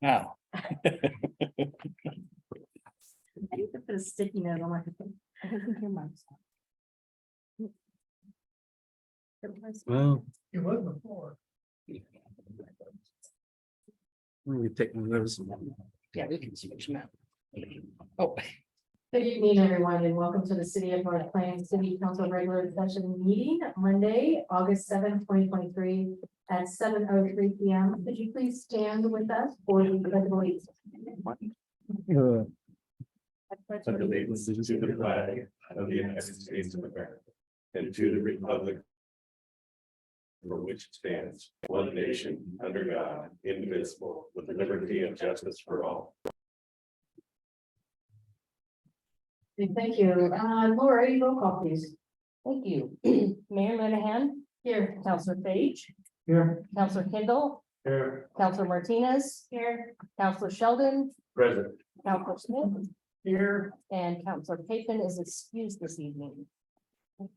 Now, I need to put a sticky note on my. I think your mic's on. well, It was before. we take one of those. Yeah, we can switch now. Oh, Good evening, everyone, and welcome to the City of North Plains City Council regular session meeting, Monday, August 7th, 2023 at 7:03 p.m. Could you please stand with us for the pledge of allegiance? Pledge allegiance to the flag of the United States of America and to the republic for which it stands, one nation, under God, indivisible, with liberty and justice for all. Thank you. Lori, roll call, please. Thank you. Mayor Monahan, Here. Councilor Page, Here. Councilor Kendall, Here. Councilor Martinez, Here. Councilor Sheldon, Present. Councilor Smith, Here. and Councilor Capen is excused this evening. Thank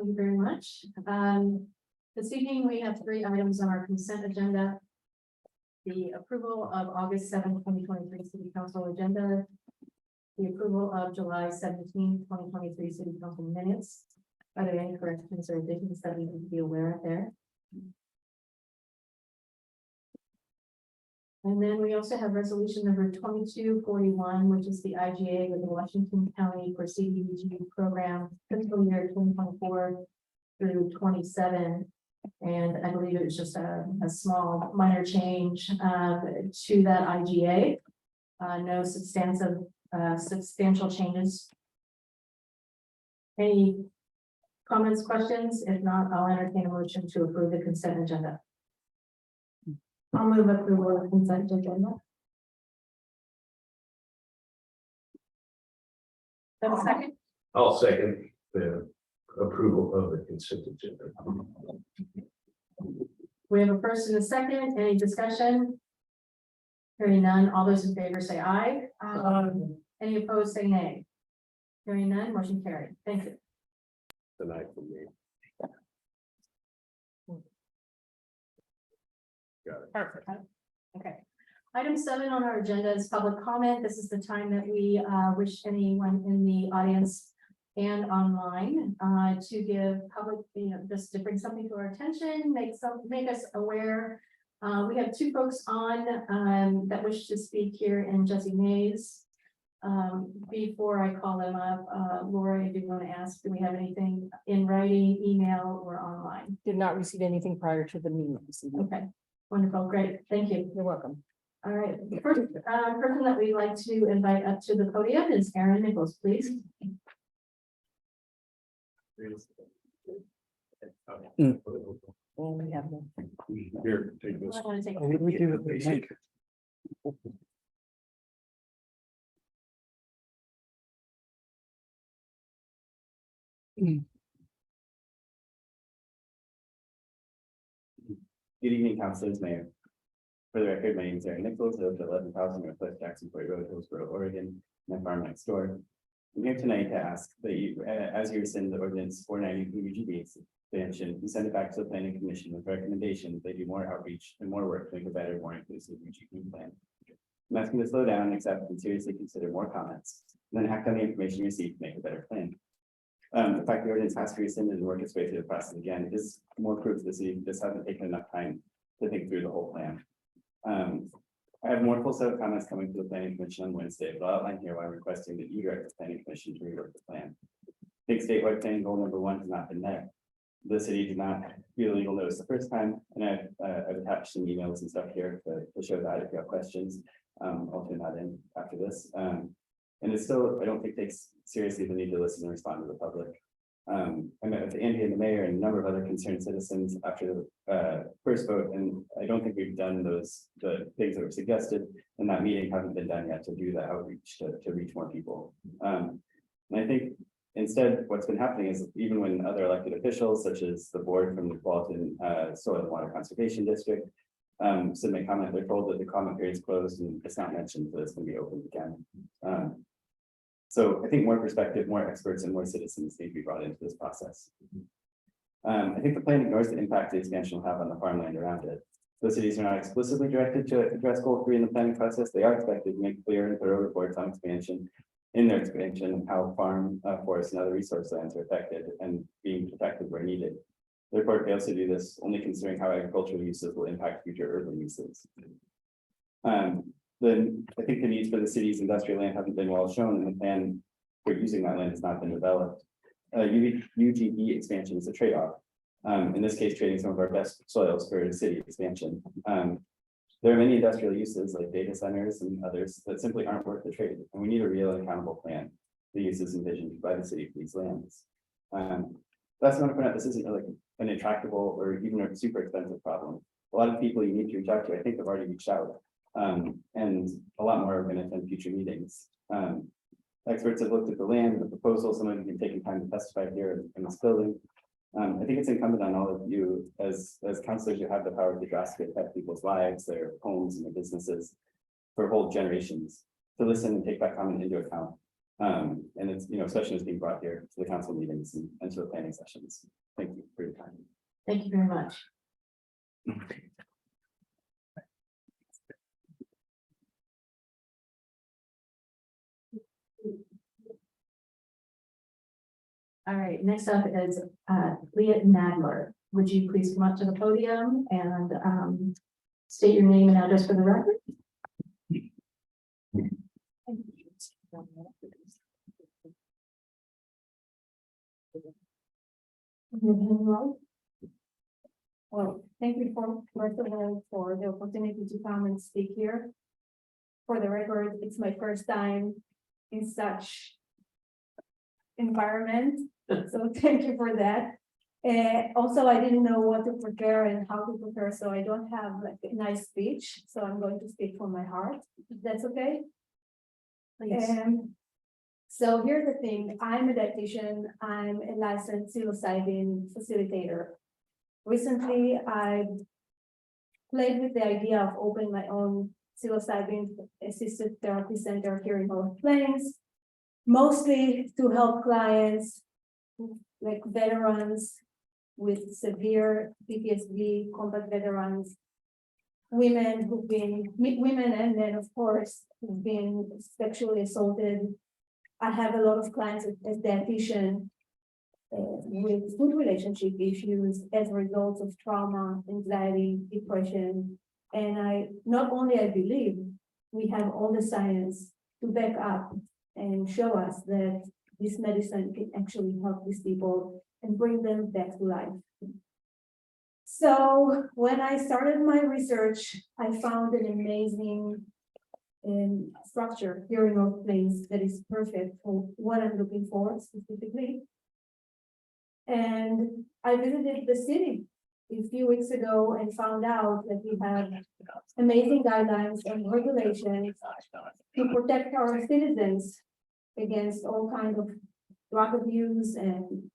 you very much. This evening, we have 3 items on our consent agenda. The approval of August 7th, 2023 City Council agenda. The approval of July 17th, 2023 City Council minutes. Are there any corrections or additions that we need to be aware of there? And then we also have resolution number 2241, which is the IGA with the Washington County for CDBG program fiscal year 2024 through 27. And I believe it was just a small minor change to that IGA. No substantial changes. Any comments, questions? If not, I'll entertain a motion to approve the consent agenda. I'll move approval of the consent agenda. Have a second? I'll second the approval of the consent agenda. We have a first and a second. Any discussion? Hearing none. All those in favor say aye. Any opposed say nay. Hearing none, motion carried. Thank you. Tonight for me. Got it. Perfect. Okay. Item 7 on our agenda is public comment. This is the time that we wish anyone in the audience and online to give public, just to bring something to our attention, make us aware. We have 2 folks on that wish to speak here, and Jesse Mays. Before I call them up, Laura, I do want to ask, do we have anything in writing, email, or online? Did not receive anything prior to the meeting this evening. Okay, wonderful, great, thank you. You're welcome. All right, the first person that we'd like to invite up to the podium is Aaron Nichols, please. And we have them. Here, take this. I want to take. what do we do with the mic? Good evening, councilors, mayor. For the record, my name is Aaron Nichols, I live at 11,000 Northwest Jackson Point Road, Hillsborough, Oregon, and I farm next door. I'm here tonight to ask that you, as you rescind the ordinance 490 UGB expansion, you send it back to the planning commission with recommendations. They do more outreach and more work to make a better, more inclusive UGB plan. I'm asking to slow down, accept, and seriously consider more comments, and then act on the information received to make a better plan. The fact the ordinance has to be rescinded and work its way through the process again is more proof that this hasn't taken enough time to think through the whole plan. I have more full set of comments coming to the planning commission on Wednesday, but I'll outline here why I'm requesting that you direct the planning commission to rework the plan. Big statewide planning goal number 1 has not been met. The city did not do legal notice the first time, and I've attached some emails and stuff here to show that if you have questions. I'll turn that in after this. And it still, I don't think, takes seriously the need to listen and respond to the public. I met with Andy and the mayor and a number of other concerned citizens after the first vote, and I don't think we've done the things that were suggested in that meeting haven't been done yet to do the outreach to reach more people. And I think instead what's been happening is even when other elected officials such as the board from the Walton Soil and Water Conservation District submit comment, they're told that the comment period is closed and it's not mentioned that it's going to be opened again. So I think more perspective, more experts, and more citizens need to be brought into this process. I think the plan ignores the impact the expansion will have on the farmland around it. The cities are not explicitly directed to address goal 3 in the planning process. They are expected to make clear and thorough reports on expansion. In their expansion, and how farm, forest and other resource lands are affected and being protected where needed. The report fails to do this, only considering how agricultural uses will impact future urban uses. Then I think the needs for the city's industrial land haven't been well shown, and the plan for using that land has not been developed. UGE expansion is a trade-off. In this case, trading some of our best soils for city expansion. There are many industrial uses like data centers and others that simply aren't worth the trade, and we need a real and accountable plan. The uses envisioned by the city for these lands. That's not for this isn't like an intractable or even a super expensive problem. A lot of people you need to reach out to, I think, have already reached out. And a lot more are going to attend future meetings. Experts have looked at the land, the proposal, some of you have taken time to testify here in this building. I think it's incumbent on all of you as councilors, you have the power to drastically affect people's lives, their homes and their businesses for whole generations, to listen and take that comment into account. And it's, especially as being brought here to the council meetings and to the planning sessions. Thank you for your time. Thank you very much. All right, next up is Leah Nadler. Would you please come up to the podium and state your name and address for the record? Well, thank you first of all for the opportunity to come and speak here. For the record, it's my first time in such environment, so thank you for that. Also, I didn't know what to prepare and how to prepare, so I don't have like a nice speech, so I'm going to speak from my heart, if that's okay. Please. So here's the thing, I'm a dietitian, I'm a licensed psilocybin facilitator. Recently, I played with the idea of opening my own psilocybin assisted therapy center here in North Plains, mostly to help clients like veterans with severe PTSD, combat veterans, women and men, of course, who've been sexually assaulted. I have a lot of clients as dietitian with food relationship issues as a result of trauma, anxiety, depression. And I believe we have all the science to back up and show us that this medicine can actually help these people and bring them back to life. So when I started my research, I found an amazing structure here in North Plains that is perfect for what I'm looking for specifically. And I visited the city a few weeks ago and found out that we have amazing guidelines and regulations to protect our citizens against all kinds of drug abuse and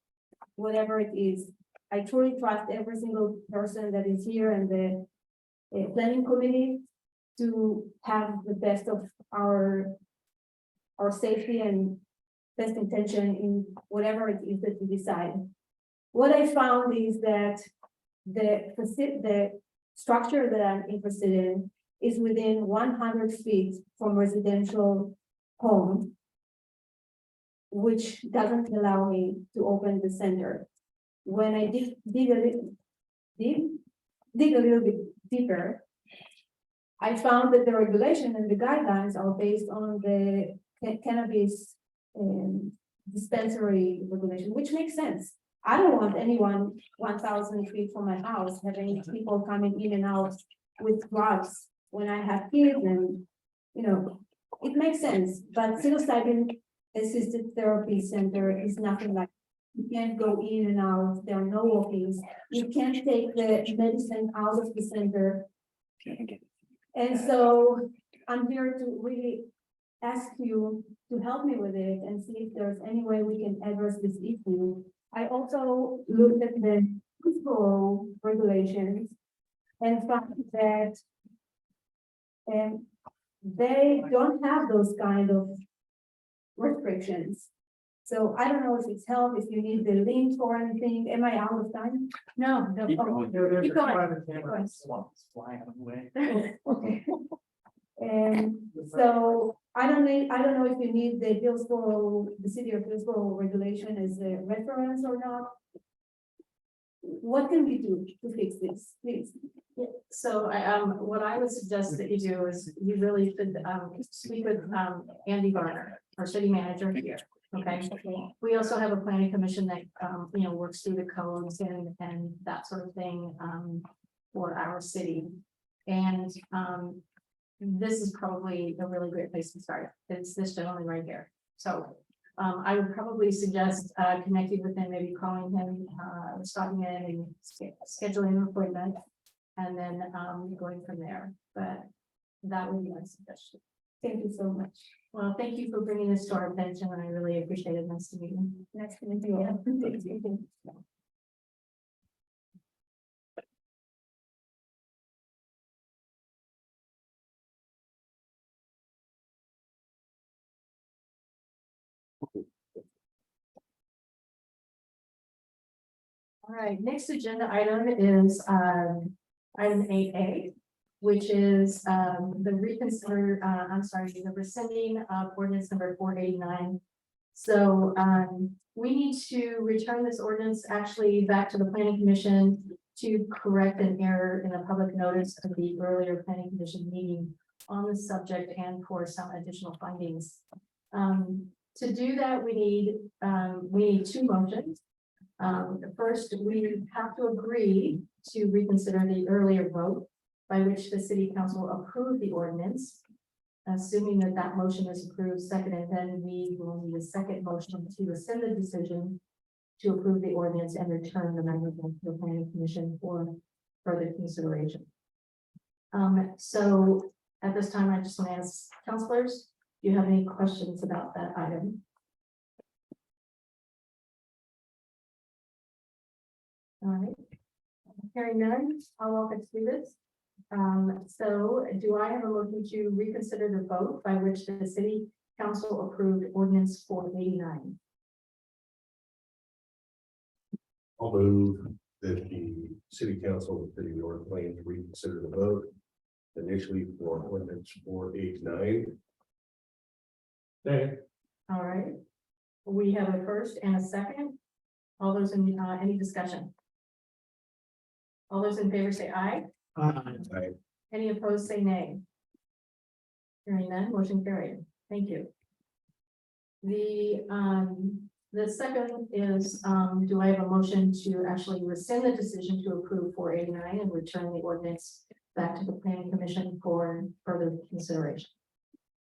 whatever it is. I truly trust every single person that is here and the planning committee to have the best of our safety and best intention in whatever it is that we decide. What I found is that the structure that I'm interested in is within 100 feet from residential home, which doesn't allow me to open the center. When I dig a little bit deeper, I found that the regulation and the guidelines are based on the cannabis dispensary regulation, which makes sense. I don't want anyone 1,000 feet from my house having people coming in and out with drugs when I have kids, and it makes sense. But psilocybin assisted therapy center is nothing like. You can't go in and out. There are no walk-ins. You can't take the medicine out of the center. And so I'm here to really ask you to help me with it and see if there's any way we can address this issue. I also looked at the PUSPO regulations and found that they don't have those kind of restrictions. So I don't know if it's help, if you need the link or anything. Am I out of time? No, no. Keep oh, going. There's Keep a going. private keep camera. going. Fly out of the way. Okay. And so I don't know if you need the Hillsborough, the city of Hillsborough regulation as a reference or not. What can we do to fix this, please? So what I would suggest that you do is you really should, speak with, Andy Garner, our city manager here. Okay, we also have a planning commission that, works through the codes and that sort of thing, for our city. And, this is probably a really great place to start. It's this gentleman right here. So, I would probably suggest, connecting with him, maybe calling him, stopping in and scheduling an appointment. And then, going from there, but that would be my suggestion. Thank you so much. Well, thank you for bringing this to our attention, and I really appreciate it. Nice to meet you. Nice to meet you. Thank you. All right, next agenda item is item 8A, which is the the rescinding of ordinance number 489. So we need to return this ordinance actually back to the planning commission to correct an error in a public notice of the earlier planning commission meeting on the subject and for some additional findings. To do that, we need two motions. First, we have to agree to reconsider the earlier vote by which the city council approved the ordinance. Assuming that that motion is approved, second, and then we will need a second motion to rescind the decision to approve the ordinance and return the matter to the planning commission for further consideration. So at this time, I just want to ask councilors, do you have any questions about that item? All right. Hearing none, I'll walk us through this. So do I have a motion to reconsider the vote by which the city council approved ordinance 489? I'll move that the city council of the city of North Plains reconsider the vote initially for ordinance 489. All right. We have a first and a second. All those in, any discussion? All those in favor say aye. Any opposed, say nay. Hearing none, motion carried. Thank you. The second is, do I have a motion to actually rescind the decision to approve 489 and return the ordinance back to the planning commission for further consideration?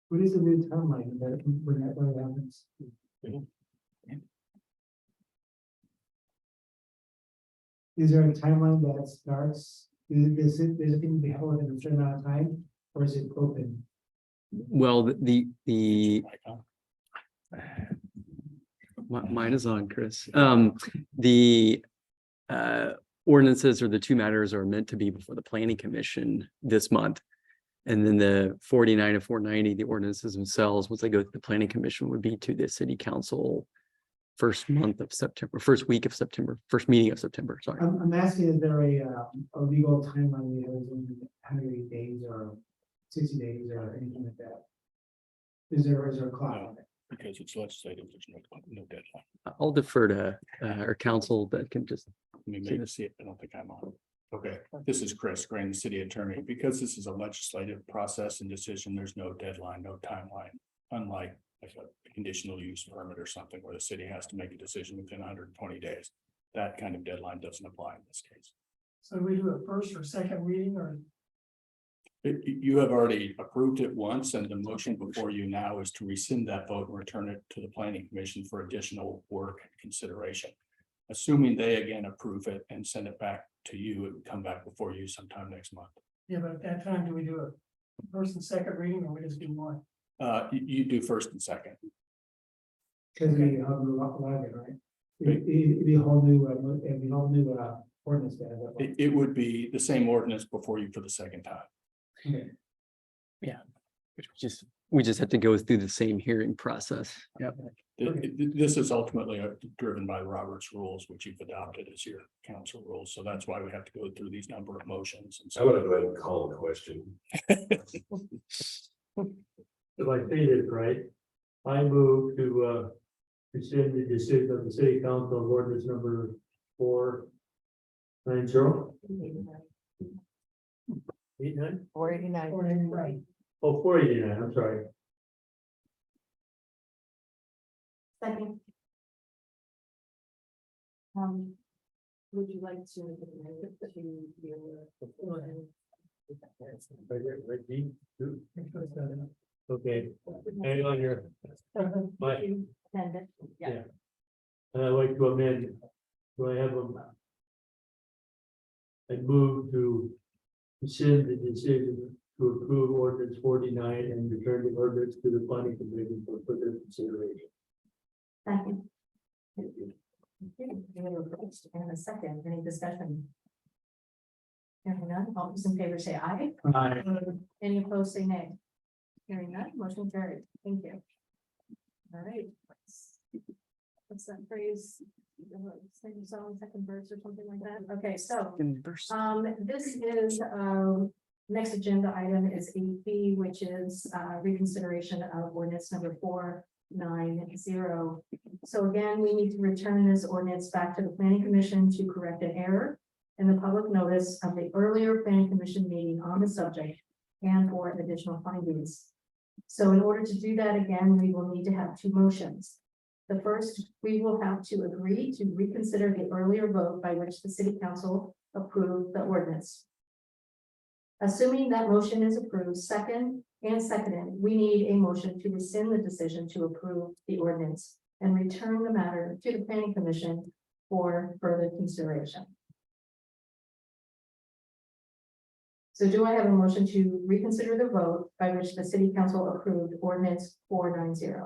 What is the new timeline that when that happens? Is there a timeline that starts? Is it going to be held in a certain amount of time, or is it open? Well, mine is on, Chris. The ordinances or the two matters are meant to be before the planning commission this month. And then the 49 and 490, the ordinances themselves, once they go to the planning commission, would be to the city council first month of September, first week of September, first meeting of September, sorry. I'm asking, is there a legal timeline, you know, in 180 days or 60 days or anything like that? Is there a clock on it? Because it's legislative, there's no deadline. I'll defer to our council that can just, I mean, maybe see it, I don't think I'm on. Okay, this is Chris Green, the city attorney. Because this is a legislative process and decision, there's no deadline, no timeline. Unlike like a conditional use permit or something where the city has to make a decision within 120 days. That kind of deadline doesn't apply in this case. So we do a first or second reading, or? You have already approved it once, and the motion before you now is to rescind that vote and return it to the planning commission for additional work and consideration. Assuming they again approve it and send it back to you, it would come back before you sometime next month. Yeah, but at that time, do we do a first and second reading, or we just do one? You do first and second. Because we have a lot of it, right? It'd be a whole new, ordinance to have that. It would be the same ordinance before you for the second time. Okay. which just we just have to go through the same hearing process. Yep. This is ultimately driven by Robert's rules, which you've adopted as your council rules, so that's why we have to go through these number of motions and I so. want to go ahead and call a question. If I stated it right, I move to rescind the decision of the city council of ordinance number 490. 89? 489. Right. Oh, 489, I'm sorry. Second. Would you like to? Right here, right, D, two. Okay, hang on here. My, Yeah. and I'd like to amend, do I have a? I move to rescind the decision to approve ordinance 49 and return the ordinance to the planning commission for further consideration. Second. And a second, any discussion? Hearing none, all those in favor say aye. Aye. Any opposed, say nay. Hearing none, motion carried. Thank you. All right. What's that phrase? Same song, second verse or something like that. Okay, so this is, next agenda item is 8B, which is reconsideration of ordinance number 490. So again, we need to return this ordinance back to the planning commission to correct an error in the public notice of the earlier planning commission meeting on the subject and for additional findings. So in order to do that again, we will need to have two motions. The first, we will have to agree to reconsider the earlier vote by which the city council approved the ordinance. Assuming that motion is approved, second and seconded, we need a motion to rescind the decision to approve the ordinance and return the matter to the planning commission for further consideration. So do I have a motion to reconsider the vote by which the city council approved ordinance 490?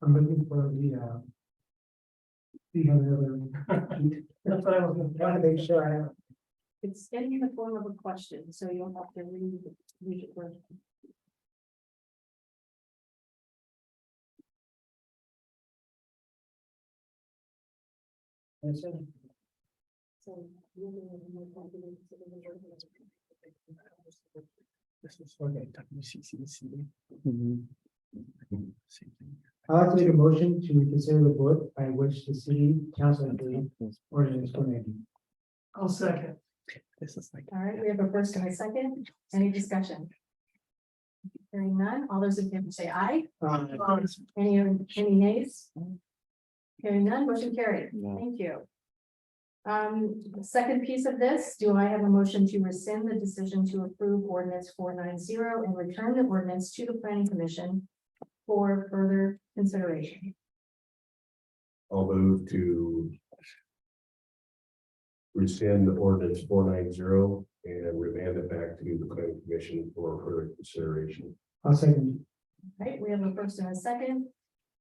I'm looking for the. Do you have another? That's what I was trying to make sure I have. It's in the form of a question, so you'll have to read it first. So. This is okay. Mhm. I'd like to make a motion to reconsider the vote by which the city council approved ordinance 490. I'll second. This is like. All right, we have a first and a second. Any discussion? Hearing none, all those in favor say aye. Any nays? Hearing none, motion carried. Thank you. The second piece of this, do I have a motion to rescind the decision to approve ordinance 490 and return the ordinance to the planning commission for further consideration? I'll move to rescind ordinance 490 and remand it back to the planning commission for further consideration. I'll second. Right, we have a first and a second.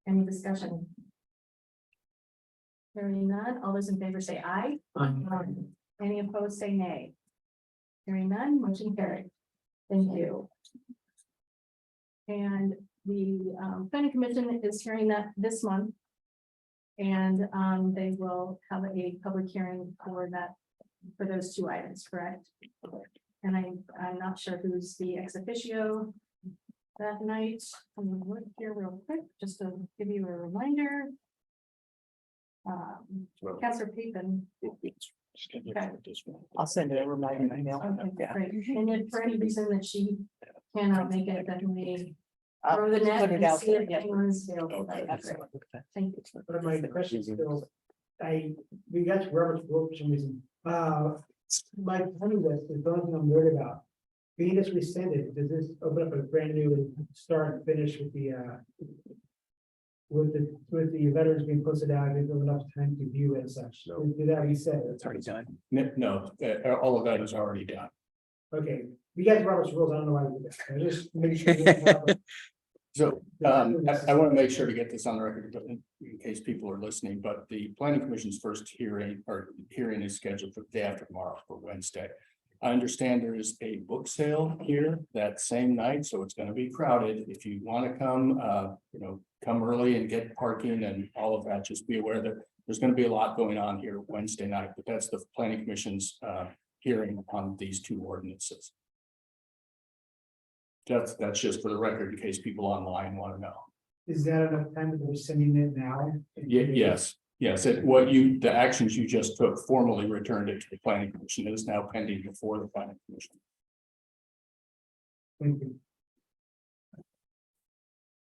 Any discussion? Hearing none, all those in favor say aye. Any opposed, say nay. Hearing none, motion carried. Thank you. And the planning commission is hearing that this month. And they will have a public hearing for that, for those two items, correct? And I'm not sure who's the ex officio that night. I'm gonna look here real quick, just to give you a reminder. Councilor Peterson. I'll send it a reminder email. Okay, great. And if for any reason that she cannot make it, definitely I'll throw the net put it and out see there, if yeah. anyone's available. That'd be great. Absolutely. Thank you. But my question is still, we got to Robert's rule for some reason. My honey list is the only thing I'm worried about. Being this rescinded, does this open up a brand new start and finish with the with the letters being posted out, there's enough time to view it and such? No. Did that be said? It's already done. No, all of that is already done. Okay, we got to Robert's rules, I don't know why we did that. I just make sure. that- So I want to make sure to get this on the record, but in case people are listening, but the planning commission's first hearing is scheduled for the day after tomorrow for Wednesday. I understand there is a book sale here that same night, so it's gonna be crowded. If you want to come, come early and get parking and all of that, just be aware that there's gonna be a lot going on here Wednesday night, but that's the planning commission's hearing on these two ordinances. That's just for the record, in case people online want to know. Is that enough time that we're sending it now? Yes, the actions you just took formally returned it to the planning commission. It is now pending before the planning commission. Thank you.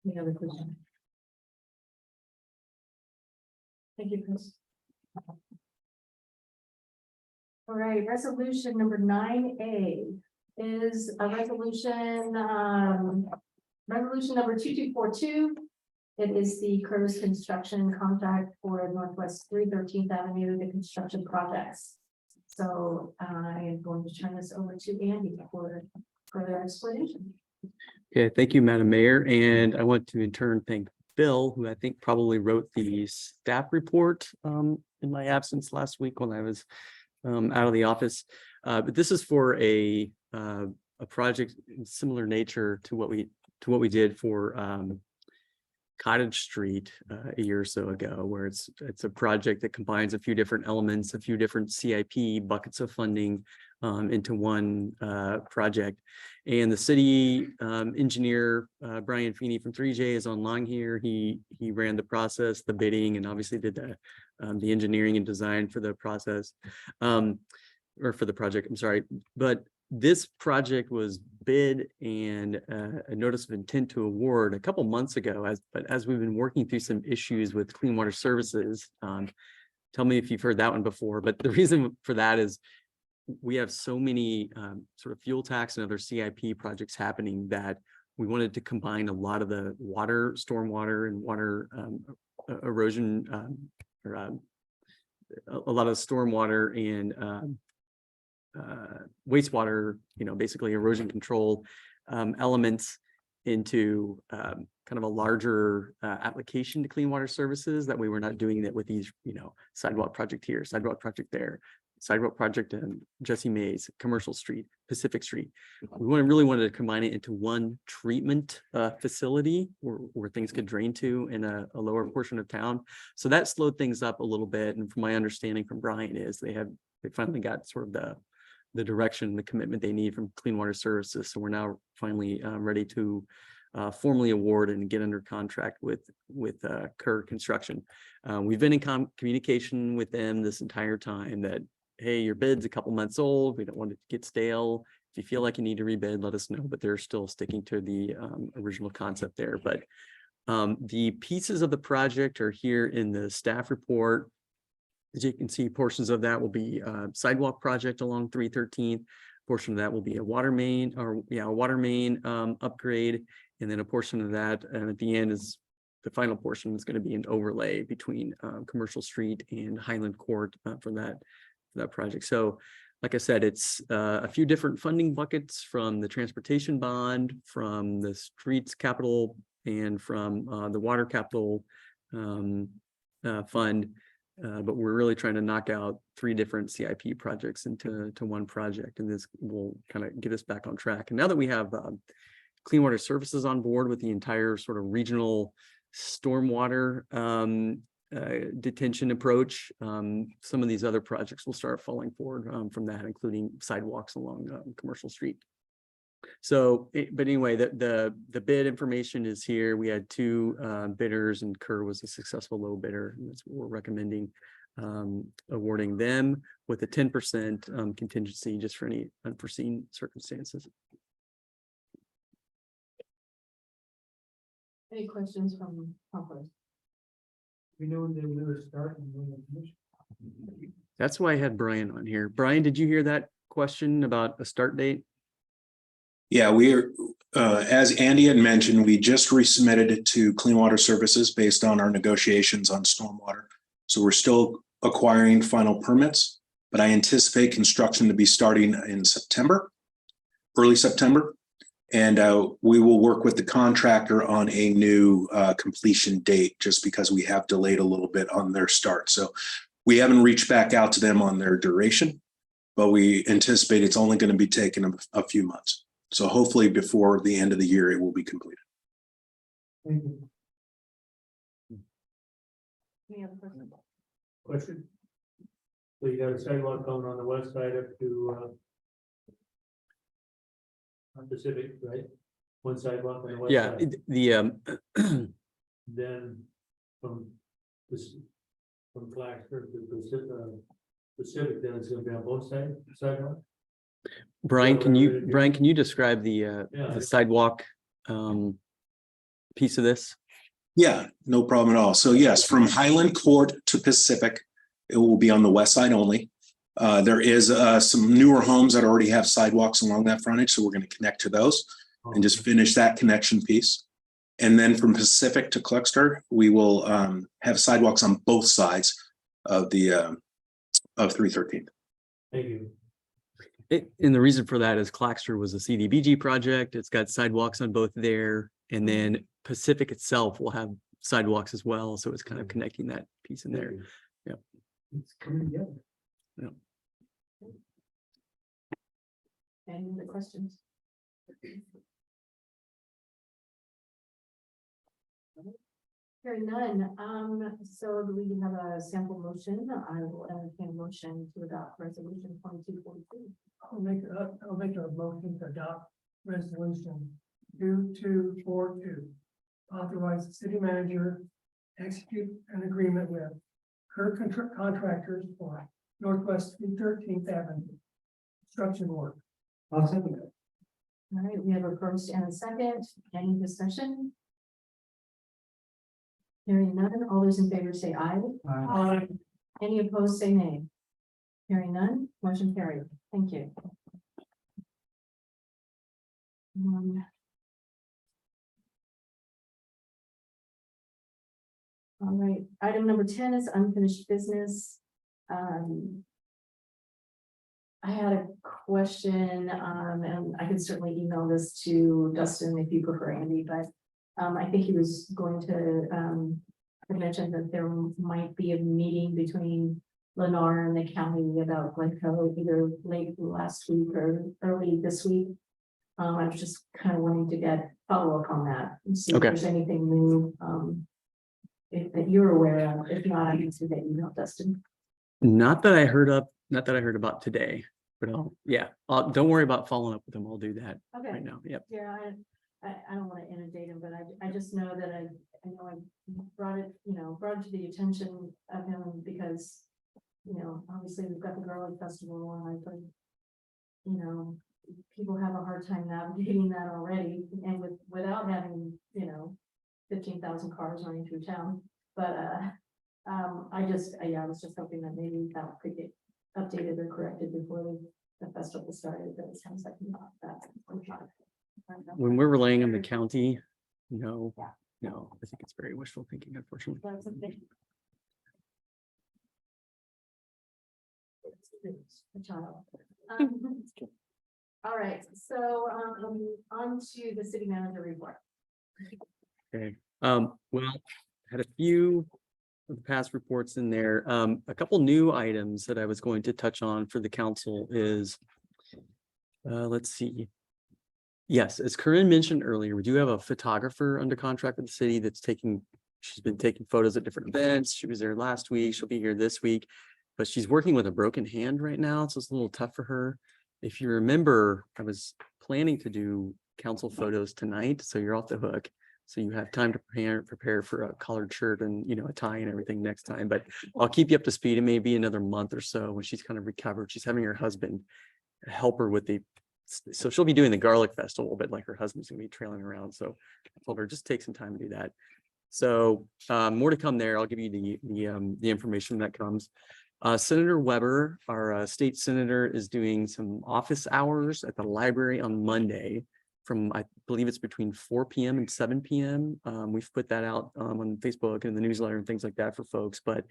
Any other questions? Thank you, Chris. All right, resolution number 9A is a resolution, resolution number 2242. It is the Curtis Construction contract for Northwest 313th Avenue, the construction projects. So I am going to turn this over to Andy for further explanation. Okay, thank you, Madam Mayor, and I want to in turn thank Bill, who I think probably wrote the staff report in my absence last week when I was out of the office. But this is for a project in similar nature to what we did for Cottage Street a year or so ago, where it's a project that combines a few different elements, a few different CIP buckets of funding into one project. And the city engineer, Brian Feeney from 3J, is online here. He ran the process, the bidding, and obviously did the engineering and design for the process, or for the project, I'm sorry. But this project was bid and a notice of intent to award a couple months ago, but as we've been working through some issues with Clean Water Services, tell me if you've heard that one before, but the reason for that is we have so many sort of fuel tax and other CIP projects happening that we wanted to combine a lot of the water, stormwater, and water erosion, or a lot of stormwater and wastewater, basically erosion control elements into kind of a larger application to Clean Water Services. That way we're not doing that with these, sidewalk project here, sidewalk project there, sidewalk project in Jesse Mays, Commercial Street, Pacific Street. We really wanted to combine it into one treatment facility where things could drain to in a lower portion of town. So that slowed things up a little bit. And from my understanding from Brian is they finally got sort of the direction, the commitment they need from Clean Water Services. So we're now finally ready to formally award and get under contract with Kerr Construction. We've been in communication with them this entire time that, hey, your bid's a couple months old. We don't want it to get stale. If you feel like you need to rebid, let us know. But they're still sticking to the original concept there. But the pieces of the project are here in the staff report. As you can see, portions of that will be sidewalk project along 313th. Portion of that will be a water main upgrade. And then a portion of that, and at the end is the final portion is going to be an overlay between Commercial Street and Highland Court for that project. So like I said, it's a few different funding buckets from the transportation bond, from the streets capital, and from the water capital fund. But we're really trying to knock out 3 different CIP projects into one project, and this will kind of get us back on track. And now that we have Clean Water Services on board with the entire sort of regional stormwater detention approach, some of these other projects will start falling forward from that, including sidewalks along Commercial Street. So, but anyway, the bid information is here. We had 2 bidders, and Kerr was a successful low bidder. And that's what we're recommending, awarding them with a 10% contingency just for any unforeseen circumstances. Any questions from public? We know when they will start and when the commission. That's why I had Brian on here. Brian, did you hear that question about a start date? Yeah, we are, as Andy had mentioned, we just resubmitted it to Clean Water Services based on our negotiations on stormwater. So we're still acquiring final permits, but I anticipate construction to be starting in September, early September. And we will work with the contractor on a new completion date, just because we have delayed a little bit on their start. So we haven't reached back out to them on their duration. but we anticipate it's only going to be taking a few months. So hopefully before the end of the year, it will be completed. Thank you. Any other questions? Question? So you got a sidewalk going on the west side up to on Pacific, right? One sidewalk on the west Yeah, side. Then from this, from Claxton to Pacific, then it's gonna be on both sides, sidewalk? Brian, whatever it is. can you describe Yeah. the sidewalk piece of this? Yeah, no problem at all. So yes, from Highland Court to Pacific, it will be on the west side only. There is some newer homes that already have sidewalks along that frontage, so we're going to connect to those and just finish that connection piece. And then from Pacific to Cluxter, we will have sidewalks on both sides of the of 313. Thank you. And the reason for that is Claxter was a CDBG project. It's got sidewalks on both there. And then Pacific itself will have sidewalks as well. So it's kind of connecting that piece in there. Yeah. It's coming together. Any other questions? Hearing none, so do we have a sample motion? I will entertain a motion to adopt resolution 2242. I'll make a motion to adopt resolution 2242. Authorize the city manager to execute an agreement with Kirk Contractors for Northwest 13th Avenue construction work. I'll second it. All right, we have a first and a second. Any discussion? Hearing none, all those in favor say aye. Aye. Any opposed, say nay. Hearing none, motion carried. Thank you. All right, item number 10 is unfinished business. I had a question, and I can certainly email this to Dustin if you prefer, Andy, but I think he was going to had mentioned that there might be a meeting between Lennar and the county about Glencoe either late last week or early this week. I was just kind of wanting to get follow-up on that and see if Okay. there's anything new that you're aware of. If not, I can see that email, Dustin. Not that I heard about today, but don't worry about following up with them. I'll do that Okay. right now. Yep. Yeah, I don't want to inundate him, but I just know that I know I brought it to the attention of him because, obviously we've got the Garlic Festival and I think, people have a hard time navigating that already and without having, 15,000 cars running through town. But, I was just hoping that maybe that could get updated or corrected before the festival started, but it sounds like not that. When we're relying on the county, no, I think it's very wishful thinking, unfortunately. That's okay. A child. All right, so on to the city manager report. Okay, well, had a few of the past reports in there. A couple new items that I was going to touch on for the council is, let's see. Yes, as Corinne mentioned earlier, we do have a photographer under contract with the city she's been taking photos at different events. She was there last week. She'll be here this week, but she's working with a broken hand right now. So it's a little tough for her. If you remember, I was planning to do council photos tonight, so you're off the hook. So you have time to prepare for a collared shirt and, a tie and everything next time, but I'll keep you up to speed. It may be another month or so when she's kind of recovered. She's having her husband help her with so she'll be doing the Garlic Festival, but like her husband's gonna be trailing around. So I told her just take some time to do that. So more to come there. I'll give you the information that comes. Senator Weber, our state senator, is doing some office hours at the library on Monday from, I believe it's between 4 p.m. and 7 p.m. We've put that out on Facebook and the newsletter and things like that for folks. But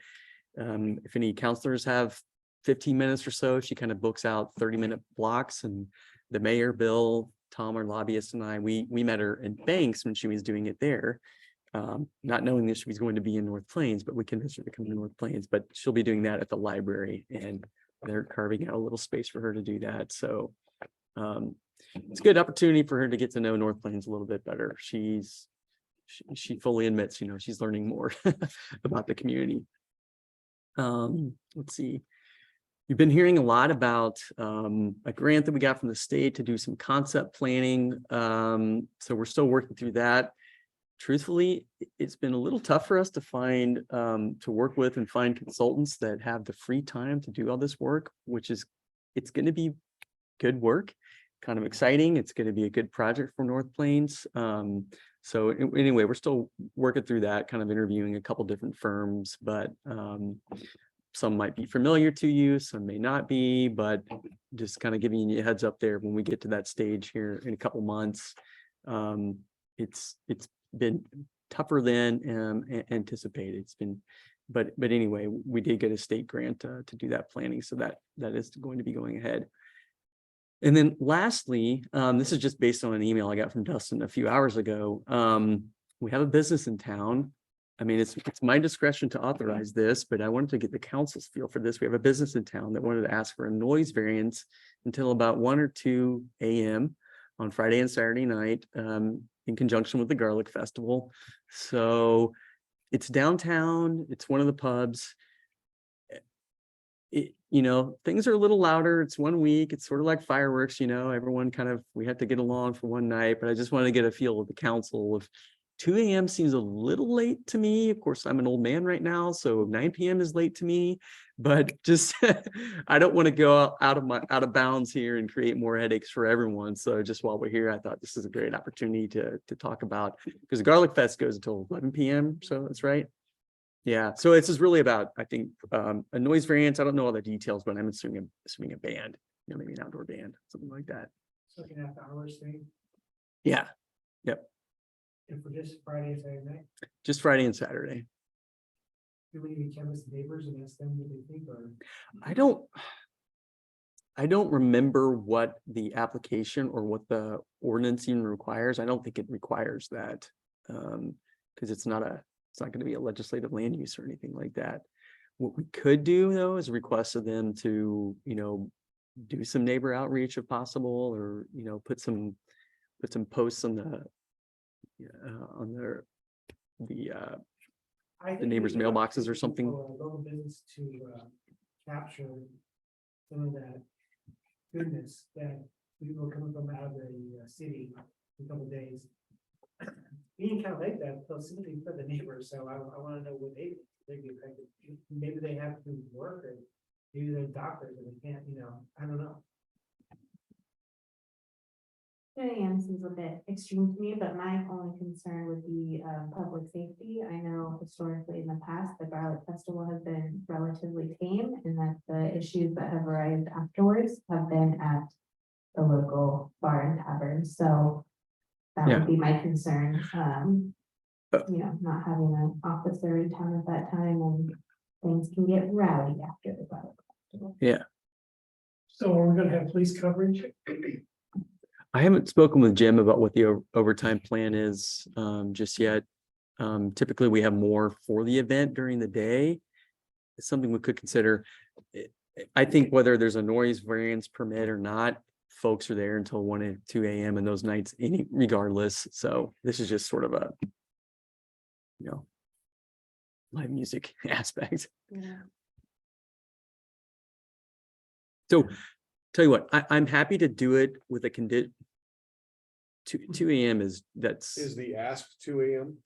if any counselors have 15 minutes or so, she kind of books out 30-minute blocks, and the mayor, Bill, Tom, our lobbyist, and I, we met her in Banks when she was doing it there. Not knowing that she was going to be in North Plains, but we convinced her to come to North Plains, but she'll be doing that at the library. And they're carving out a little space for her to do that. So it's a good opportunity for her to get to know North Plains a little bit better. She fully admits, she's learning more about the community. Let's see. You've been hearing a lot about a grant that we got from the state to do some concept planning. So we're still working through that. Truthfully, it's been a little tough for us to find, to work with and find consultants that have the free time to do all this work, it's going to be good work, kind of exciting. It's going to be a good project for North Plains. So anyway, we're still working through that, kind of interviewing a couple different firms, but some might be familiar to you, some may not be, but just kind of giving you a heads up there when we get to that stage here in a couple months. It's been tougher than anticipated. It's been, but anyway, we did get a state grant to do that planning, so that is going to be going ahead. And then lastly, this is just based on an email I got from Dustin a few hours ago. We have a business in town. I mean, it's my discretion to authorize this, but I wanted to get the council's feel for this. We have a business in town that wanted to ask for a noise variance until about 1 or 2 a.m. on Friday and Saturday night, in conjunction with the Garlic Festival. So it's downtown. It's one of the pubs. Things are a little louder. It's 1 week. It's sort of like fireworks, everyone we had to get along for one night, but I just wanted to get a feel of the council. If 2 a.m. seems a little late to me, of course, I'm an old man right now, so 9 p.m. is late to me, but just, I don't want to go out of bounds here and create more headaches for everyone. So just while we're here, I thought this is a great opportunity to talk about, because the Garlic Fest goes until 11 p.m. So that's right. Yeah, so this is really about, I think, a noise variance. I don't know all the details, but I'm assuming a band, maybe an outdoor band, something like that. So you can have hours thing, Yeah, yep, and for just Friday and Saturday night, just Friday and Saturday. do we need to canvas the neighbors and ask them what they think, or? I don't remember what the application or what the ordinance even requires. I don't think it requires that, because it's not going to be a legislative land use or anything like that. What we could do though is request of them to, do some neighbor outreach if possible, or, put some posts on the neighbors' mailboxes or something. Local business to capture some of that goodness that people coming from out of the city in a couple of days. Being kind of like that, they'll simply for the neighbors, so I want to know what they'd be affected. Maybe they have to work, or maybe they're doctors and they can't, I don't know. 2 a.m. seems a bit extreme to me, but my only concern would be public safety. I know historically in the past, the Garlic Festival has been relatively tame, and that the issues that have arisen afterwards have been at the local bar and tavern. So that would be my concern. Not having an officer in town at that time, and things can get rowdy after the Garlic Festival. Yeah. So are we gonna have police coverage? I haven't spoken with Jim about what the overtime plan is just yet. Typically, we have more for the event during the day. It's something we could consider. I think whether there's a noise variance permit or not, folks are there until 1 and 2 a.m. and those nights, regardless. So this is just sort of a, live music aspect. Yeah. So tell you what, I'm happy to do it with a condition. 2 a.m. is the ask 2 a.m.?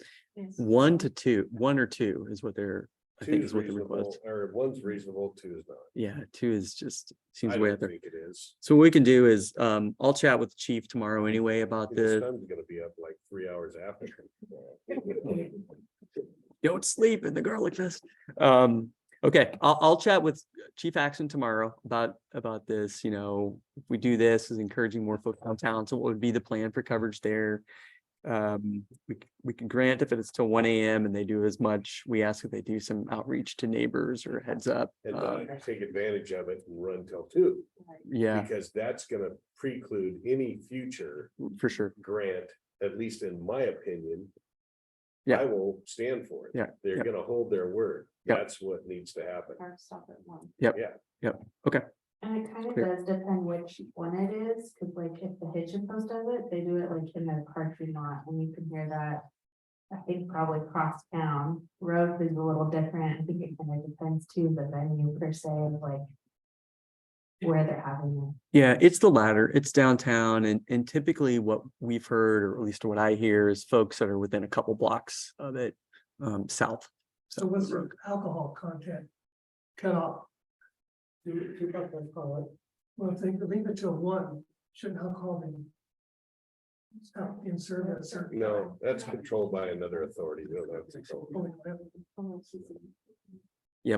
1 to 2, 1 or 2 is what they're, I think is what the request. Or 1's reasonable, 2 is not. Yeah, 2 is just seems I way don't out there. think it is. So what we can do is I'll chat with the chief tomorrow anyway about The the sun's gonna be up like 3 hours after. don't sleep in the Garlic Fest. Okay, I'll chat with Chief Action tomorrow about this. If we do this, is encouraging more folks downtown. So what would be the plan for coverage there? We can grant if it's till 1 a.m. and they do as much. We ask if they do some outreach to neighbors or heads up. And take advantage of it and run till 2. Yeah, Because that's gonna preclude any future for sure. grant, at least in my opinion. Yeah. I will stand for it. Yeah, They're yeah. gonna hold their word. Yep. That's what needs to happen. Or stop at one. And it kind of Clear. does depend which one it is, cause like if the Hitchin Post does it, they do it like in their country lot, and you can hear that. I think probably cross town, Rose is a little different, I think it kind of depends too, the venue per se, of like. Where they're having Yeah, it's the latter. It's downtown and typically what we've heard, or at least what I hear, is folks that are within a couple blocks of it, south. So what's the alcohol content cut off? Do about that call it? Well, if they leave it till 1, shouldn't alcohol be? Stop being served at a certain. No, that's controlled by another authority. We don't have control. Yeah,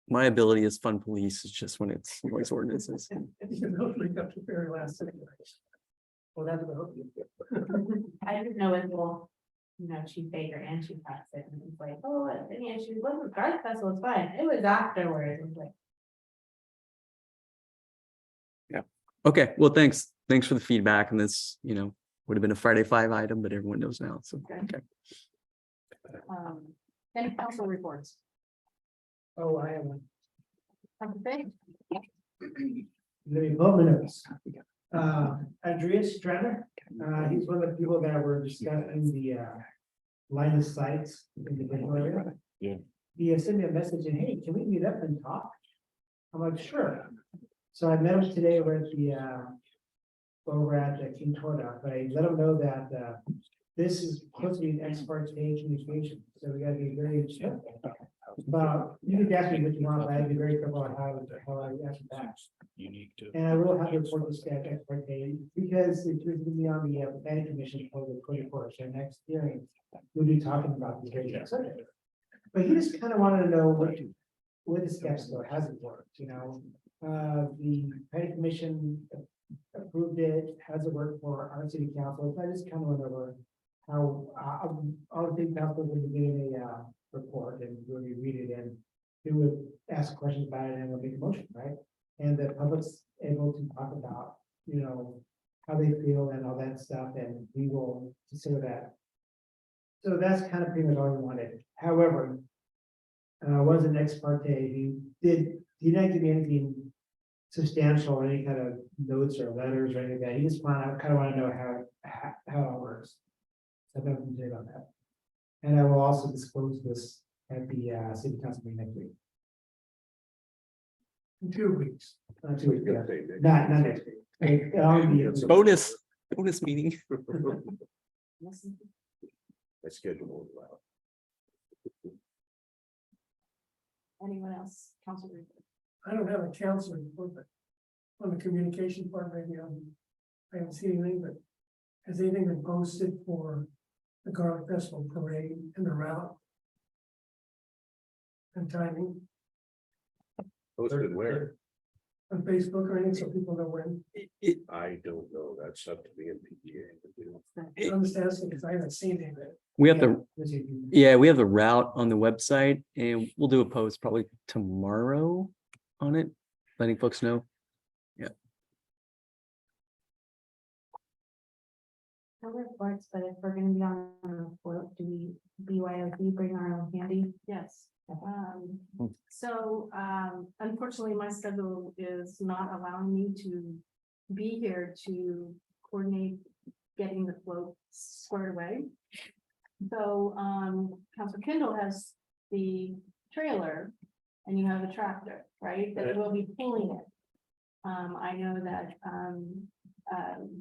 my ability as fun police is just when it's noise ordinances. You know, we got the very last thing. Well, that's about. I didn't know it will, Chief Baker and Chief Paxton, and it's like, oh, any issues, wasn't Garth Festival, it's fine, it was afterwards, it was like. Okay, well, thanks. Thanks for the feedback, and this, would have been a Friday 5 item, but everyone knows now, so, okay. Any council reports? Oh, I have one. Okay. Let me pull my notes. Andreas Stratter, he's one of the people that were discussing the line of sights in the Denver area. Yeah. He sent me a message and, hey, can we meet up and talk? I'm like, sure. So I met him today over at the over at King Torda, but I let him know that this is supposed to be an ex parte communication, so we gotta be very careful. But you can ask me what you want, but I'd be very careful on how I answer back. Unique to. And I will have to report this to ex parte because it's going to be on the planning commission for the 24th, so next hearing, we'll be talking about the very subject. But he just kind of wanted to know what the steps go, has it worked, the planning commission approved it, has it worked for our city council, so I just kind of went over how, our city council will be getting a report and we'll read it and we would ask questions about it and we'll make a motion, right? And the public's able to talk about, how they feel and all that stuff, and we will consider that. So that's kind of pretty much all we wanted. However, was an ex parte, he didn't give me anything substantial or any kind of notes or letters or anything like that. He just kind of want to know how it works. So I don't say about that. And I will also disclose this at the city council meeting next week. In 2 weeks. 2 weeks, yeah. Not next week. Bonus meeting. I schedule it out. Anyone else? Council report? I don't have a council report, but on the communication part, maybe I haven't seen anything, but has anything been posted for the Garlic Festival parade and the route? And timing Posted where? on Facebook or anything, so people know when. I don't know. That's up to the MPDA. I'm just asking because I haven't seen anything. We have we have the route on the website and we'll do a post probably tomorrow on it, letting folks know. Other reports, but if we're gonna be on a float, do we BYOD bring our own handy? Yes. So unfortunately, my schedule is not allowing me to be here to coordinate getting the float squared away. So Councilor Kendall has the trailer and you have a tractor, right? That will be pulling it. I know that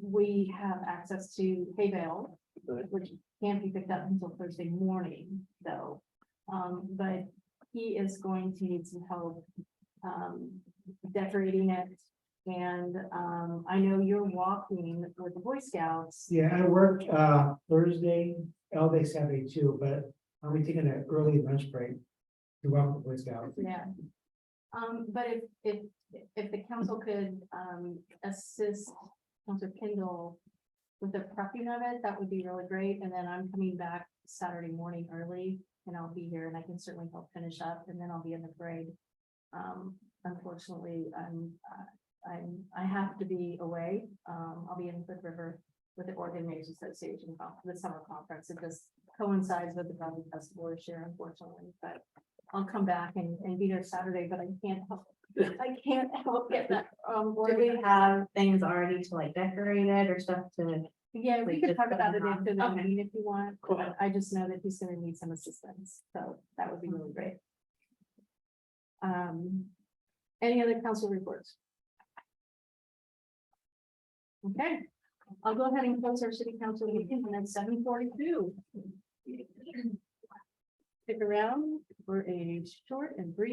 we have access to hay bale, which can't be picked up until Thursday morning, though. But he is going to need some help decorating it. And I know you're walking with the Boy Scouts. Yeah, I work Thursday, all day Saturday too, but I'll be taking an early lunch break to welcome the Boy Scouts. Yeah. But if the council could assist Councilor Kendall with the prepping of it, that would be really great. And then I'm coming back Saturday morning early and I'll be here and I can certainly help finish up and then I'll be in the parade. Unfortunately, I have to be away. I'll be in Hood River with the Oregon Mayor's Association, the summer conference. It just coincides with the Garlic Festival this year, unfortunately, but I'll come back and be there Saturday, but I can't help. I can't help get that, Do we have things already to like decorate it or stuff to? yeah, we Like, could just talk put about it it on? after the Okay. meeting if you want. Cool. But I just know that he's gonna need some assistance, so that would be really great. Any other council reports? Okay, I'll go ahead and close our city council meeting and then 7:42. Stick around for a short and brief